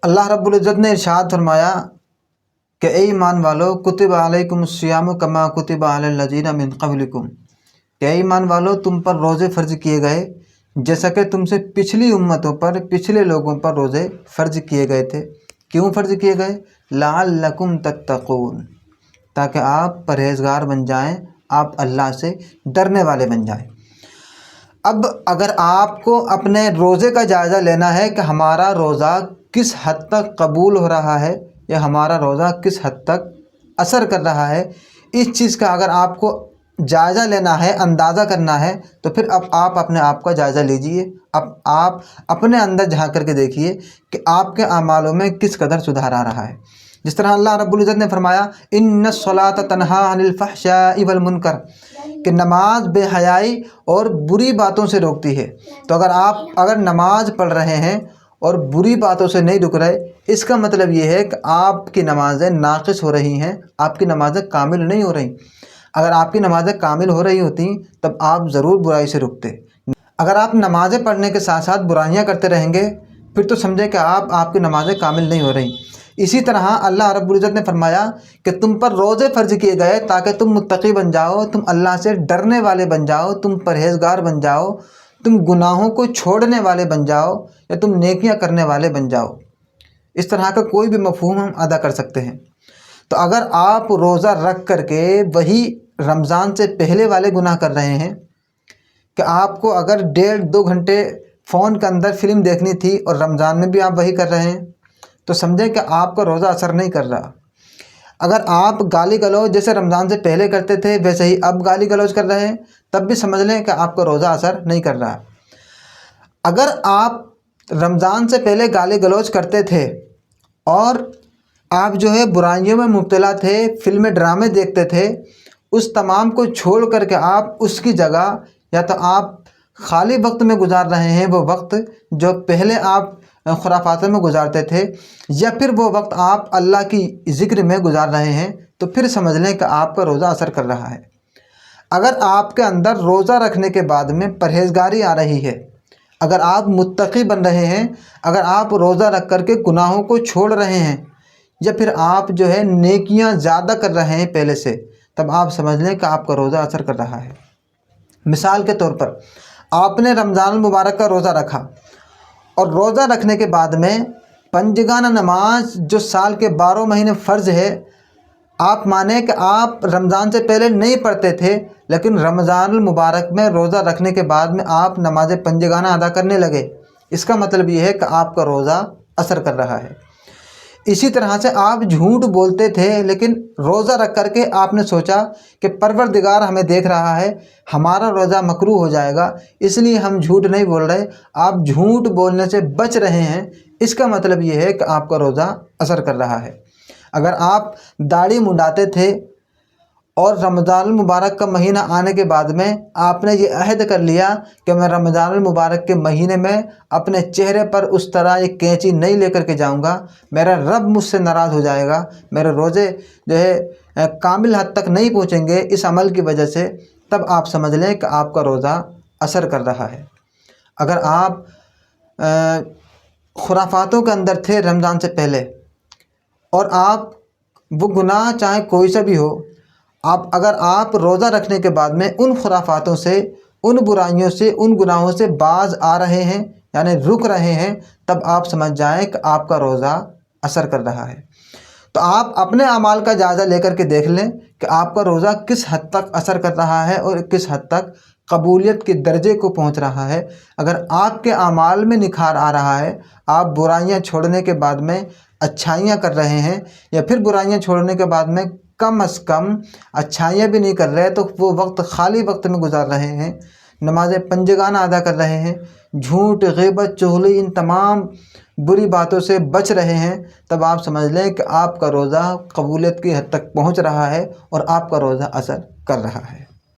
اللہ رب العزت نے ارشاد فرمایا کہ اے ایمان والو کتب علیکم الصیام کما کتب علی الذین من قبلکم، کہ اے ایمان والو تم پر روزے فرض کیے گئے جیسا کہ تم سے پچھلی امتوں پر، پچھلے لوگوں پر روزے فرض کیے گئے تھے۔ کیوں فرض کیے گئے؟ لعلکم تتقون، تاکہ آپ پرہیزگار بن جائیں، آپ اللہ سے ڈرنے والے بن جائیں۔ اب اگر آپ کو اپنے روزے کا جائزہ لینا ہے کہ ہمارا روزہ کس حد تک قبول ہو رہا ہے یا ہمارا روزہ کس حد تک اثر کر رہا ہے، اس چیز کا اگر آپ کو جائزہ لینا ہے، اندازہ کرنا ہے، تو پھر اب آپ اپنے آپ کا جائزہ لیجئے۔ اب آپ اپنے اندر جھانک کر کے دیکھیے کہ آپ کے اعمالوں میں کس قدر سدھار آ رہا ہے۔ جس طرح اللہ رب العزت نے فرمایا ان الصلاۃ تنہی عن الفحشاء والمنکر، کہ نماز بے حیائی اور بری باتوں سے روکتی ہے۔ تو اگر نماز پڑھ رہے ہیں اور بری باتوں سے نہیں رک رہے، اس کا مطلب یہ ہے کہ آپ کی نمازیں ناقص ہو رہی ہیں، آپ کی نمازیں کامل نہیں ہو رہی۔ اگر آپ کی نمازیں کامل ہو رہی ہوتی تب آپ ضرور برائی سے رکتے۔ اگر آپ نمازیں پڑھنے کے ساتھ ساتھ برائیاں کرتے رہیں گے پھر تو سمجھیں کہ آپ کی نمازیں کامل نہیں ہو رہی۔ اسی طرح اللہ رب العزت نے فرمایا کہ تم پر روزے فرض کیے گئے تاکہ تم متقی بن جاؤ، تم اللہ سے ڈرنے والے بن جاؤ، تم پرہیزگار بن جاؤ، تم گناہوں کو چھوڑنے والے بن جاؤ یا تم نیکیاں کرنے والے بن جاؤ۔ اس طرح کا کوئی بھی مفہوم ہم ادا کر سکتے ہیں۔ تو اگر آپ روزہ رکھ کر کے وہی رمضان سے پہلے والے گناہ کر رہے ہیں کہ آپ کو اگر 1.5-2 گھنٹے فون کے اندر فلم دیکھنی تھی اور رمضان میں بھی آپ وہی کر رہے ہیں، تو سمجھیں کہ آپ کا روزہ اثر نہیں کر رہا۔ اگر آپ گالی گلوچ جیسے رمضان سے پہلے کرتے تھے ویسے ہی اب گالی گلوچ کر رہے ہیں، تب بھی سمجھ لیں کہ آپ کا روزہ اثر نہیں کر رہا۔ اگر آپ رمضان سے پہلے گالی گلوچ کرتے تھے اور آپ جو ہے برائیوں میں مبتلا تھے، فلمیں ڈرامے دیکھتے تھے، اس تمام کو چھوڑ کر کے آپ اس کی جگہ یا تو آپ خالی وقت میں گزار رہے ہیں وہ وقت جو پہلے آپ خرافاتوں میں گزارتے تھے، یا پھر وہ وقت آپ اللہ کی ذکر میں گزار رہے ہیں، تو پھر سمجھ لیں کہ آپ کا روزہ اثر کر رہا ہے۔ اگر آپ کے اندر روزہ رکھنے کے بعد میں پرہیزگاری آ رہی ہے، اگر آپ متقی بن رہے ہیں، اگر آپ روزہ رکھ کر کے گناہوں کو چھوڑ رہے ہیں، یا پھر آپ جو ہے نیکیاں زیادہ کر رہے ہیں پہلے سے، تب آپ سمجھ لیں کہ آپ کا روزہ اثر کر رہا ہے۔ مثال کے طور پر آپ نے رمضان المبارک کا روزہ رکھا اور روزہ رکھنے کے بعد میں پنجگانہ نماز جو سال کے 12 مہینے فرض ہے، آپ مانیں کہ آپ رمضان سے پہلے نہیں پڑھتے تھے، لیکن رمضان المبارک میں روزہ رکھنے کے بعد میں آپ نماز پنجگانہ ادا کرنے لگے، اس کا مطلب یہ ہے کہ آپ کا روزہ اثر کر رہا ہے۔ اسی طرح سے آپ جھوٹ بولتے تھے، لیکن روزہ رکھ کر کے آپ نے سوچا کہ پروردگار ہمیں دیکھ رہا ہے، ہمارا روزہ مکروہ ہو جائے گا، اس لیے ہم جھوٹ نہیں بول رہے، آپ جھوٹ بولنے سے بچ رہے ہیں، اس کا مطلب یہ ہے کہ آپ کا روزہ اثر کر رہا ہے۔ اگر آپ داڑھی منڈاتے تھے اور رمضان المبارک کا مہینہ آنے کے بعد میں آپ نے یہ عہد کر لیا کہ میں رمضان المبارک کے مہینے میں اپنے چہرے پر اس طرح ایک کینچی نہیں لے کر کے جاؤں گا، میرا رب مجھ سے ناراض ہو جائے گا، میرے روزے جو ہے کامل حد تک نہیں پہنچیں گے اس عمل کی وجہ سے، تب آپ سمجھ لیں کہ آپ کا روزہ اثر کر رہا ہے۔ اگر آپ خرافاتوں کے اندر تھے رمضان سے پہلے اور آپ وہ گناہ چاہے کوئی سا بھی ہو، اگر آپ روزہ رکھنے کے بعد میں ان خرافاتوں سے، ان برائیوں سے، ان گناہوں سے باز آ رہے ہیں، یعنی رک رہے ہیں، تب آپ سمجھ جائیں کہ آپ کا روزہ اثر کر رہا ہے۔ تو آپ اپنے اعمال کا جائزہ لے کر کے دیکھ لیں کہ آپ کا روزہ کس حد تک اثر کر رہا ہے اور کس حد تک قبولیت کے درجے کو پہنچ رہا ہے۔ اگر آپ کے اعمال میں نکھار آ رہا ہے، آپ برائیاں چھوڑنے کے بعد میں اچھائیاں کر رہے ہیں، یا پھر برائیاں چھوڑنے کے بعد میں کم از کم اچھائیاں بھی نہیں کر رہے تو وہ وقت خالی وقت میں گزار رہے ہیں، نماز پنجگانہ ادا کر رہے ہیں، جھوٹ، غیبت، چغلی، ان تمام بری باتوں سے بچ رہے ہیں، تب آپ سمجھ لیں کہ آپ کا روزہ قبولیت کی حد تک پہنچ رہا ہے اور آپ کا روزہ اثر کر رہا ہے۔